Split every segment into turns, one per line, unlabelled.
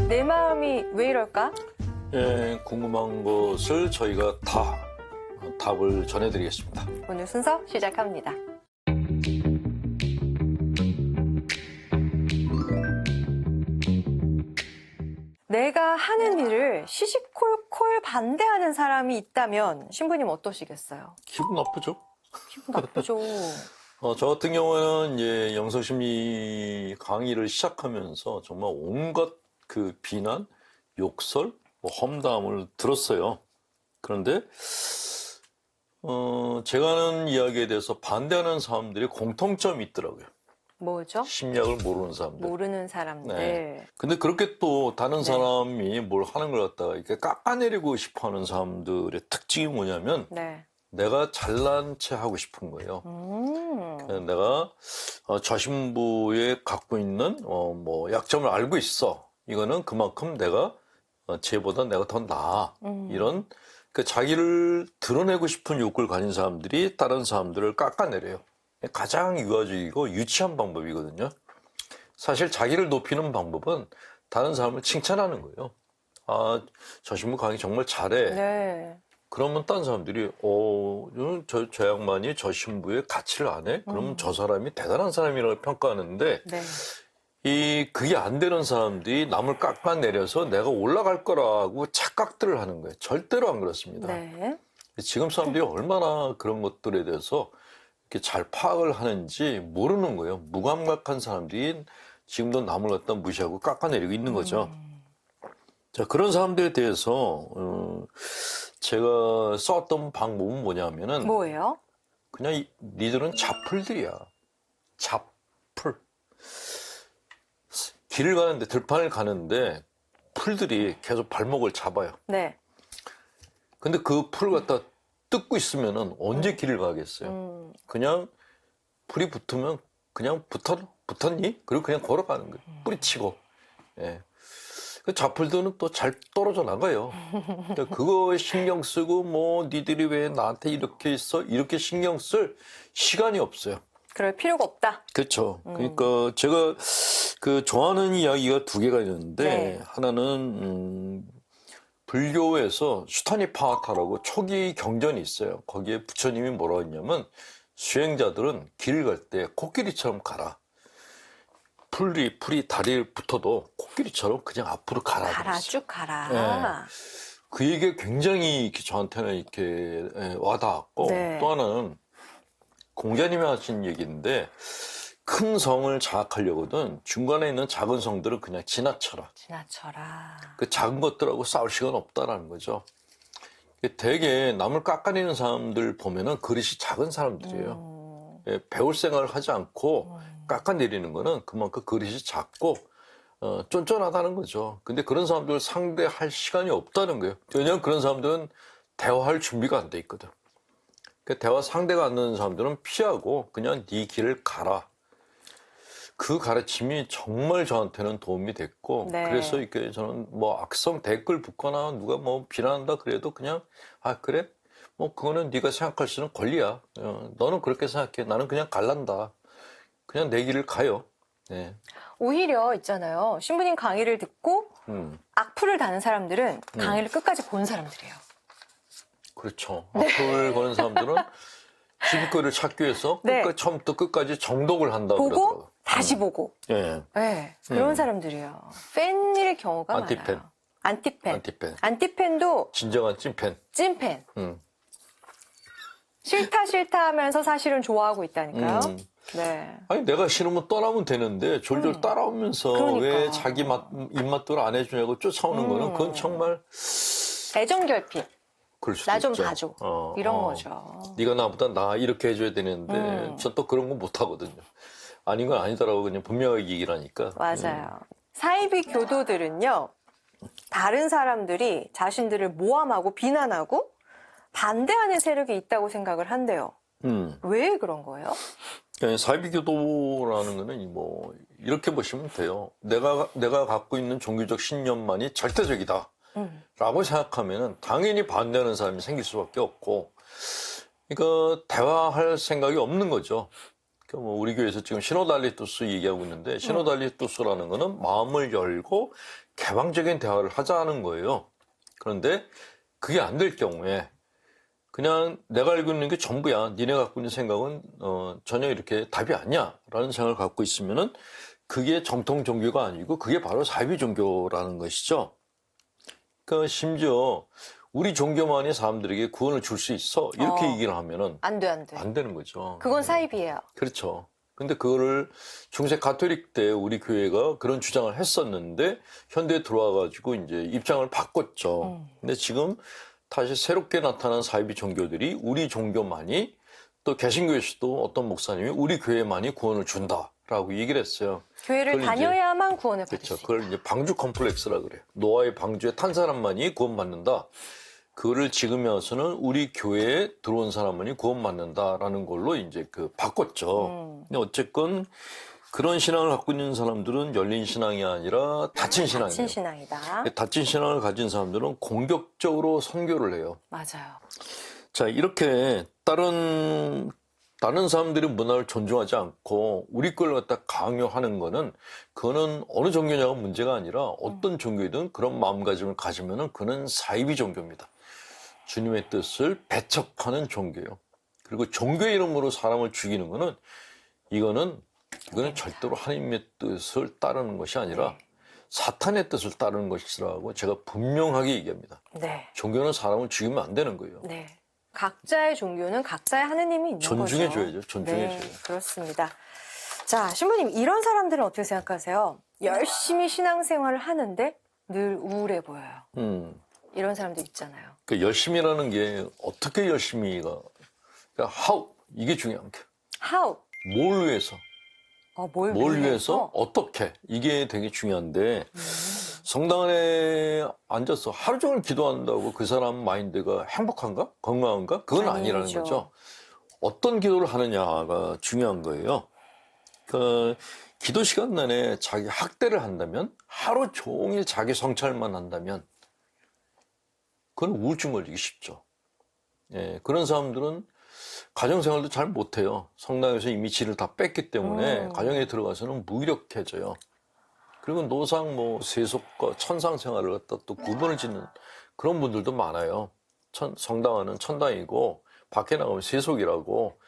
내 마음이 왜 이럴까?
예, 궁금한 것을 저희가 다 답을 전해드리겠습니다.
오늘 순서 시작합니다. 내가 하는 일을 시시콜콜 반대하는 사람이 있다면 신부님 어떠시겠어요?
기분 나쁘죠?
기분 나쁘죠.
저 같은 경우는 이제 영성심리 강의를 시작하면서 정말 온갖 그 비난, 욕설, 험담을 들었어요. 그런데 제가 하는 이야기에 대해서 반대하는 사람들이 공통점이 있더라고요.
뭐죠?
심리학을 모르는 사람들.
모르는 사람들.
네. 근데 그렇게 또 다른 사람이 뭘 하는 걸 갖다가 이렇게 깎아내리고 싶어 하는 사람들의 특징이 뭐냐면
네.
내가 잘난 체 하고 싶은 거예요. 내가 저 신부에 갖고 있는 뭐 약점을 알고 있어. 이거는 그만큼 내가 쟤보다 내가 더 나아. 이런 그 자기를 드러내고 싶은 욕구를 가진 사람들이 다른 사람들을 깎아내려요. 가장 유아적이고 유치한 방법이거든요. 사실 자기를 높이는 방법은 다른 사람을 칭찬하는 거예요. 아, 저 신부 강의 정말 잘해.
네.
그러면 딴 사람들이 저 양반이 저 신부의 가치를 안 해? 그러면 저 사람이 대단한 사람이라고 평가하는데
네.
그게 안 되는 사람들이 남을 깎아내려서 내가 올라갈 거라고 착각들을 하는 거예요. 절대로 안 그렇습니다.
네.
지금 사람들이 얼마나 그런 것들에 대해서 이렇게 잘 파악을 하는지 모르는 거예요. 무감각한 사람들이 지금도 남을 갖다 무시하고 깎아내리고 있는 거죠. 자, 그런 사람들에 대해서 제가 썼던 방법은 뭐냐면은
뭐예요?
그냥 니들은 잡풀들이야. 잡풀. 길을 가는데 들판을 가는데 풀들이 계속 발목을 잡아요.
네.
근데 그 풀을 갖다 뜯고 있으면은 언제 길을 가겠어요? 그냥 풀이 붙으면 그냥 붙었니? 그리고 그냥 걸어가는 거예요. 뿌리치고. 예. 그 잡풀들은 또 잘 떨어져 나가요. 그러니까 그거에 신경 쓰고 뭐 니들이 왜 나한테 이렇게 있어? 이렇게 신경 쓸 시간이 없어요.
그럴 필요가 없다.
그렇죠. 그러니까 제가 그 좋아하는 이야기가 두 개가 있는데
네.
하나는 불교에서 수타니파타라고 초기 경전이 있어요. 거기에 부처님이 뭐라고 했냐면 수행자들은 길 갈 때 코끼리처럼 가라. 풀이 다리에 붙어도 코끼리처럼 그냥 앞으로 가라.
가라,
그랬어요.
쭉 가라.
네. 그 얘기가 굉장히 이렇게 저한테는 이렇게 와닿았고
네.
또 하나는 공자님이 하신 얘기인데 큰 성을 장악하려거든 중간에 있는 작은 성들은 그냥 지나쳐라.
지나쳐라.
그 작은 것들하고 싸울 시간 없다라는 거죠. 되게 남을 깎아내리는 사람들 보면은 그릇이 작은 사람들이에요. 배울 생각을 하지 않고 깎아내리는 거는 그만큼 그릇이 작고 쫀쫀하다는 거죠. 근데 그런 사람들을 상대할 시간이 없다는 거예요. 왜냐하면 그런 사람들은 대화할 준비가 안 돼 있거든. 대화 상대가 안 되는 사람들은 피하고 그냥 네 길을 가라. 그 가르침이 정말 저한테는 도움이 됐고
네.
그래서 이렇게 저는 뭐 악성 댓글 붙거나 누가 뭐 비난한다 그래도 그냥 그래? 뭐 그거는 네가 생각할 수 있는 권리야. 너는 그렇게 생각해. 나는 그냥 갈란다. 그냥 내 길을 가요. 네.
오히려 있잖아요. 신부님 강의를 듣고 악플을 다는 사람들은 강의를 끝까지 본 사람들이에요.
그렇죠. 악플 거는 사람들은 시비거리를 찾기 위해서 처음부터 끝까지 정독을 한다고
보고
그러더라고요.
다시 보고.
예.
네, 그런 사람들이에요. 팬일 경우가
안티팬.
많아요. 안티팬.
안티팬.
안티팬도
진정한 찐팬.
찐팬. 싫다 하면서 사실은 좋아하고 있다니까요. 네.
아니 내가 싫으면 떠나면 되는데 졸졸 따라오면서
그러니까.
왜 자기 입맛대로 안 해주냐고 쫓아오는 거는 그건 정말
애정결핍.
그럴 수도
나 좀
있죠.
봐줘. 이런 거죠.
네가 나보다 나 이렇게 해줘야 되는데 전 또 그런 거 못하거든요. 아닌 건 아니더라고 그냥 분명하게 얘기를 하니까.
맞아요. 사이비 교도들은요. 다른 사람들이 자신들을 모함하고 비난하고 반대하는 세력이 있다고 생각을 한대요. 왜 그런 거예요?
사이비교도라는 거는 뭐 이렇게 보시면 돼요. 내가 갖고 있는 종교적 신념만이 절대적이다. 라고 생각하면은 당연히 반대하는 사람이 생길 수밖에 없고, 그러니까 대화할 생각이 없는 거죠. 그러니까 뭐 우리 교회에서 지금 시노달리투스 얘기하고 있는데 시노달리투스라는 거는 마음을 열고 개방적인 대화를 하자는 거예요. 그런데 그게 안 될 경우에 그냥 내가 알고 있는 게 전부야. 니네 갖고 있는 생각은 전혀 이렇게 답이 아니야. 라는 생각을 갖고 있으면은 그게 정통 종교가 아니고 그게 바로 사이비 종교라는 것이죠. 그러니까 심지어 우리 종교만이 사람들에게 구원을 줄 수 있어. 이렇게 얘기를 하면은
안 돼, 안 돼.
안 되는 거죠.
그건 사이비예요.
그렇죠. 근데 그거를 중세 가톨릭 때 우리 교회가 그런 주장을 했었는데 현대에 들어와가지고 이제 입장을 바꿨죠. 근데 지금 다시 새롭게 나타난 사이비 종교들이 우리 종교만이 또 개신교에서도 어떤 목사님이 우리 교회만이 구원을 준다라고 얘기를 했어요.
교회를
그걸
다녀야만 구원을 받을
그렇죠.
수 있다.
그걸 이제 방주 컴플렉스라 그래요. 노아의 방주에 탄 사람만이 구원받는다. 그거를 지금에 와서는 우리 교회에 들어온 사람만이 구원받는다라는 걸로 이제 바꿨죠. 근데 어쨌건 그런 신앙을 갖고 있는 사람들은 열린 신앙이 아니라 닫힌 신앙이에요.
닫힌 신앙이다.
닫힌 신앙을 가진 사람들은 공격적으로 선교를 해요.
맞아요.
자, 이렇게 다른 사람들의 문화를 존중하지 않고 우리 걸 갖다 강요하는 거는 그거는 어느 종교냐가 문제가 아니라 어떤 종교이든 그런 마음가짐을 가지면은 그는 사이비 종교입니다. 주님의 뜻을 배척하는 종교예요. 그리고 종교의 이름으로 사람을 죽이는 거는 이거는 절대로 하나님의 뜻을 따르는 것이 아니라 사탄의 뜻을 따르는 것이라고 제가 분명하게 얘기합니다.
네.
종교는 사람을 죽이면 안 되는 거예요.
네. 각자의 종교는 각자의 하느님이 있는
존중해줘야죠.
거죠.
존중해줘요.
네, 그렇습니다. 자, 신부님, 이런 사람들은 어떻게 생각하세요? 열심히 신앙생활을 하는데 늘 우울해 보여요. 이런 사람도 있잖아요.
그 열심히라는 게 어떻게 열심히가 그러니까 how 이게 중요한 게
How?
뭘 위해서
뭘
위해서 어떻게 이게 되게 중요한데 성당 안에 앉아서 하루 종일 기도한다고 그 사람 마인드가 행복한가 건강한가 그건 아니라는
아니죠.
거죠. 어떤 기도를 하느냐가 중요한 거예요. 그 기도 시간 내내 자기 학대를 한다면 하루 종일 자기 성찰만 한다면 그건 우울증 걸리기 쉽죠. 예, 그런 사람들은 가정생활도 잘 못해요. 성당에서 이미 질을 다 뺐기 때문에 가정에 들어가서는 무기력해져요. 그리고 노상 세속과 천상 생활을 갖다 또 구분을 짓는 그런 분들도 많아요. 성당 안은 천당이고 밖에 나가면 세속이라고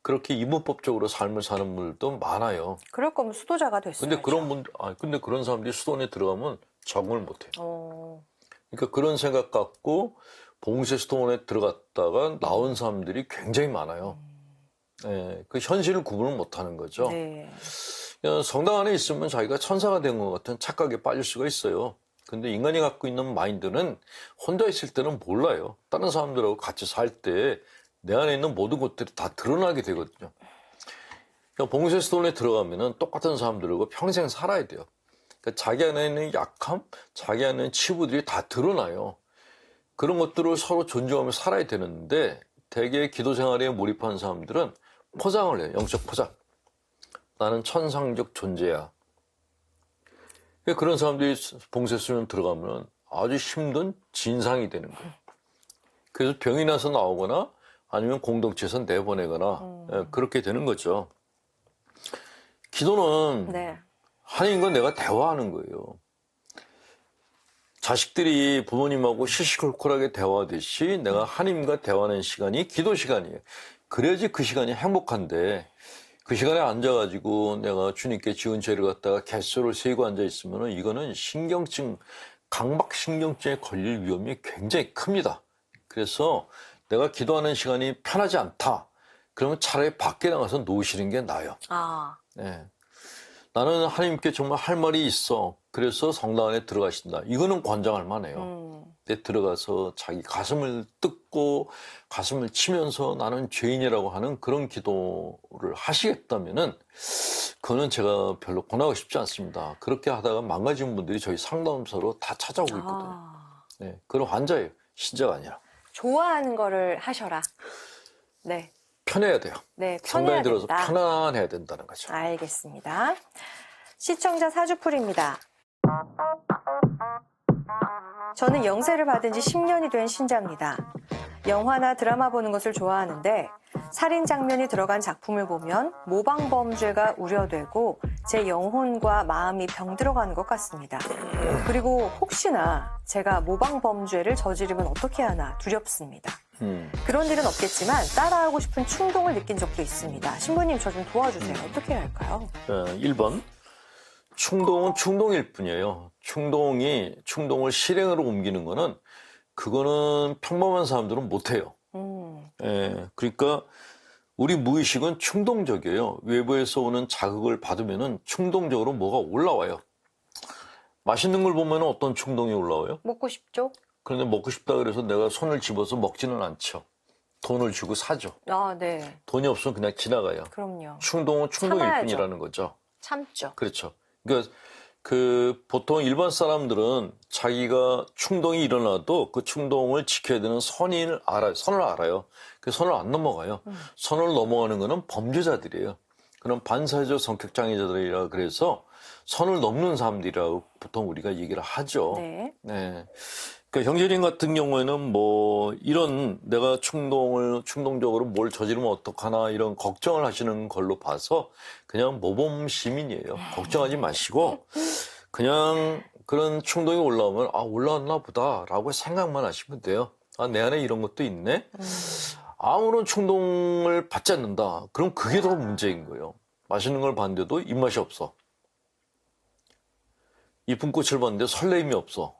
그렇게 이분법적으로 삶을 사는 분들도 많아요.
그럴 거면 수도자가 됐어요.
근데 그런 사람들이 수도원에 들어가면 적응을 못해요. 그러니까 그런 생각 갖고 봉쇄 수도원에 들어갔다가 나온 사람들이 굉장히 많아요. 예, 그 현실을 구분을 못하는 거죠.
네.
성당 안에 있으면 자기가 천사가 된 것 같은 착각에 빠질 수가 있어요. 근데 인간이 갖고 있는 마인드는 혼자 있을 때는 몰라요. 다른 사람들하고 같이 살 때 내 안에 있는 모든 것들이 다 드러나게 되거든요. 그러니까 봉쇄 수도원에 들어가면은 똑같은 사람들하고 평생 살아야 돼요. 그러니까 자기 안에 있는 약함, 자기 안에 있는 치부들이 다 드러나요. 그런 것들을 서로 존중하며 살아야 되는데 대개 기도 생활에 몰입한 사람들은 포장을 해요. 영적 포장. 나는 천상적 존재야. 그런 사람들이 봉쇄수련 들어가면 아주 힘든 진상이 되는 거예요. 그래서 병이 나서 나오거나 아니면 공동체에서 내보내거나 그렇게 되는 거죠. 기도는
네.
하나님과 내가 대화하는 거예요. 자식들이 부모님하고 시시콜콜하게 대화하듯이 내가 하나님과 대화하는 시간이 기도 시간이에요. 그래야지 그 시간이 행복한데 그 시간에 앉아가지고 내가 주님께 지은 죄를 갖다가 개수를 세고 앉아있으면 이거는 강박신경증에 걸릴 위험이 굉장히 큽니다. 그래서 내가 기도하는 시간이 편하지 않다. 그러면 차라리 밖에 나가서 노시는 게 나아요. 네. 나는 하나님께 정말 할 말이 있어. 그래서 성당 안에 들어가신다. 이거는 권장할 만해요. 근데 들어가서 자기 가슴을 뜯고 가슴을 치면서 나는 죄인이라고 하는 그런 기도를 하시겠다면은 그거는 제가 별로 권하고 싶지 않습니다. 그렇게 하다가 망가진 분들이 저희 상담소로 다 찾아오고 있거든요. 네, 그런 환자예요. 신자가 아니라.
좋아하는 거를 하셔라. 네.
편해야 돼요.
네,
성당에
편해야
들어서
된다.
편안해야 된다는 거죠.
알겠습니다. 시청자 사주풀입니다. 저는 영세를 받은 지 10년이 된 신자입니다. 영화나 드라마 보는 것을 좋아하는데 살인 장면이 들어간 작품을 보면 모방범죄가 우려되고 제 영혼과 마음이 병들어가는 것 같습니다. 그리고 혹시나 제가 모방범죄를 저지르면 어떻게 하나 두렵습니다. 그런 일은 없겠지만 따라하고 싶은 충동을 느낀 적도 있습니다. 신부님 저 좀 도와주세요. 어떻게 해야 할까요?
1번. 충동은 충동일 뿐이에요. 충동을 실행으로 옮기는 거는 그거는 평범한 사람들은 못해요. 그러니까 우리 무의식은 충동적이에요. 외부에서 오는 자극을 받으면은 충동적으로 뭐가 올라와요. 맛있는 걸 보면 어떤 충동이 올라와요?
먹고 싶죠?
그런데 먹고 싶다 그래서 내가 손을 집어서 먹지는 않죠. 돈을 주고 사죠.
아, 네.
돈이 없으면 그냥 지나가요.
그럼요.
충동은 충동일
참아야죠.
뿐이라는 거죠.
참죠.
그렇죠. 그러니까 보통 일반 사람들은 자기가 충동이 일어나도 그 충동을 지켜야 되는 선을 알아요. 그 선을 안 넘어가요. 선을 넘어가는 거는 범죄자들이에요. 그런 반사회적 성격 장애자들이라 그래서 선을 넘는 사람들이라고 보통 우리가 얘기를 하죠.
네.
네. 그러니까 형제님 같은 경우에는 뭐 이런 내가 충동적으로 뭘 저지르면 어떡하나 이런 걱정을 하시는 걸로 봐서 그냥 모범 시민이에요. 걱정하지 마시고 그냥 그런 충동이 올라오면 아 올라왔나 보다라고 생각만 하시면 돼요. 아 내 안에 이런 것도 있네. 아무런 충동을 받지 않는다. 그럼 그게 더 문제인 거예요. 맛있는 걸 봤는데도 입맛이 없어. 이쁜 꽃을 봤는데 설레임이 없어.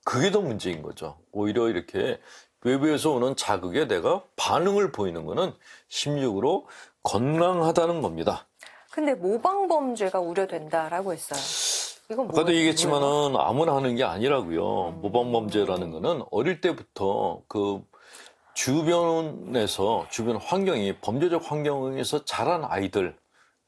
그게 더 문제인 거죠. 오히려 이렇게 외부에서 오는 자극에 내가 반응을 보이는 거는 심리적으로 건강하다는 겁니다.
근데 모방범죄가 우려된다라고 했어요. 이건
아까도
뭐예요?
얘기했지만은 아무나 하는 게 아니라고요. 모방범죄라는 거는 어릴 때부터 그 주변 환경이 범죄적 환경에서 자란 아이들,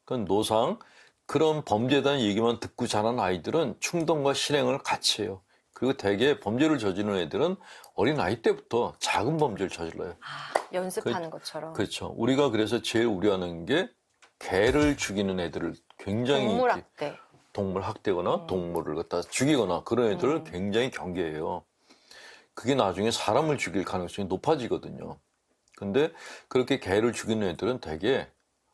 그 노상, 그런 범죄에 대한 얘기만 듣고 자란 아이들은 충동과 실행을 같이 해요. 그리고 대개 범죄를 저지르는 애들은 어린 아이 때부터 작은 범죄를 저질러요.
아, 연습하는 것처럼.
그렇죠. 우리가 그래서 제일 우려하는 게 개를 죽이는 애들을 굉장히
동물학대.
동물 학대거나 동물을 갖다 죽이거나 그런 애들을 굉장히 경계해요. 그게 나중에 사람을 죽일 가능성이 높아지거든요. 근데 그렇게 개를 죽이는 애들은 대개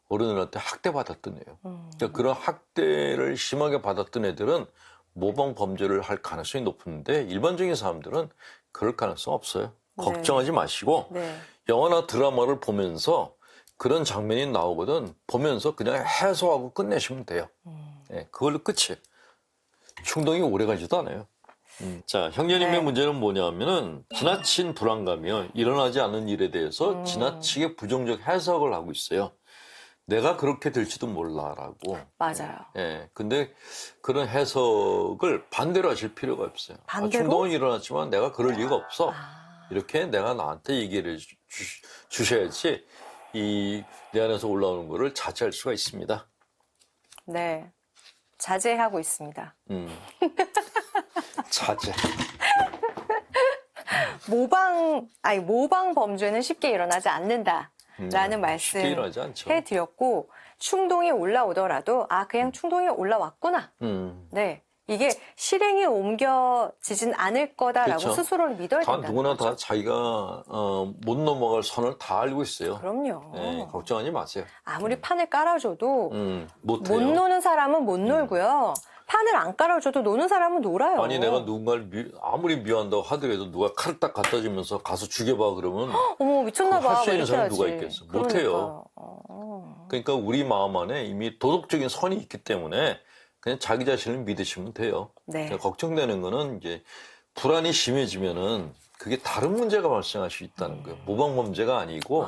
어른들한테 학대받았던 애예요. 그러니까 그런 학대를 심하게 받았던 애들은 모방 범죄를 할 가능성이 높은데 일반적인 사람들은 그럴 가능성 없어요.
네.
걱정하지 마시고
네.
영화나 드라마를 보면서 그런 장면이 나오거든 보면서 그냥 해소하고 끝내시면 돼요. 네, 그걸로 끝이에요. 충동이 오래가지도 않아요. 자, 형제님의
네.
문제는 뭐냐면은 지나친 불안감이요. 일어나지 않은 일에 대해서 지나치게 부정적 해석을 하고 있어요. 내가 그렇게 될지도 몰라라고.
맞아요.
예. 근데 그런 해석을 반대로 하실 필요가 없어요.
반대로?
충동은 일어났지만 내가 그럴 리가 없어.
아.
이렇게 내가 나한테 얘기를 주셔야지 내 안에서 올라오는 거를 자제할 수가 있습니다.
네. 자제하고 있습니다.
자제.
모방 범죄는 쉽게 일어나지 않는다라는 말씀
쉽게 일어나지 않죠.
해드렸고, 충동이 올라오더라도, 그냥 충동이 올라왔구나. 네. 이게 실행에 옮겨지진 않을 거다라고
그렇죠.
스스로를 믿어야
다
된다는
누구나
거죠.
다 자기가 못 넘어갈 선을 다 알고 있어요.
그럼요.
네, 걱정하지 마세요.
아무리 판을 깔아줘도
못해요.
못 노는 사람은 못 놀고요. 판을 안 깔아줘도 노는 사람은 놀아요.
아니 내가 누군가를 아무리 미워한다고 하더라도 누가 칼을 딱 갖다 주면서 가서 죽여봐 그러면
어머 미쳤나봐.
할 수 있는 사람이
이렇게
누가
해야지.
있겠어. 못해요. 그러니까 우리 마음 안에 이미 도덕적인 선이 있기 때문에 그냥 자기 자신을 믿으시면 돼요.
네.
그러니까 걱정되는 거는 이제 불안이 심해지면은 그게 다른 문제가 발생할 수 있다는 거예요. 모방 범죄가 아니고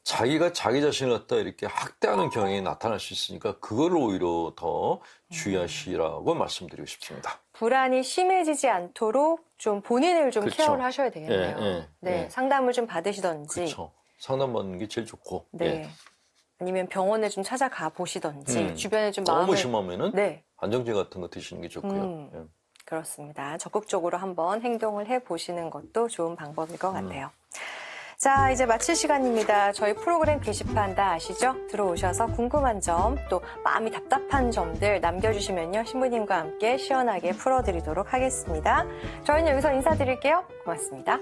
자기가 자기 자신을 갖다 이렇게 학대하는 경향이 나타날 수 있으니까 그거를 오히려 더 주의하시라고 말씀드리고 싶습니다.
불안이 심해지지 않도록 좀 본인을 좀
그렇죠.
케어를 하셔야 되겠네요.
네,
네, 상담을 좀 받으시던지.
그렇죠. 상담받는 게 제일 좋고.
네.
예.
아니면 병원에 좀 찾아가 보시던지 주변에 좀
너무
마음을
심하면은
네.
안정제 같은 거 드시는 게 좋고요. 예.
그렇습니다. 적극적으로 한번 행동을 해보시는 것도 좋은 방법일 것 같아요. 자, 이제 마칠 시간입니다. 저희 프로그램 게시판 다 아시죠? 들어오셔서 궁금한 점, 또 마음이 답답한 점들 남겨주시면요. 신부님과 함께 시원하게 풀어드리도록 하겠습니다. 저희는 여기서 인사드릴게요. 고맙습니다.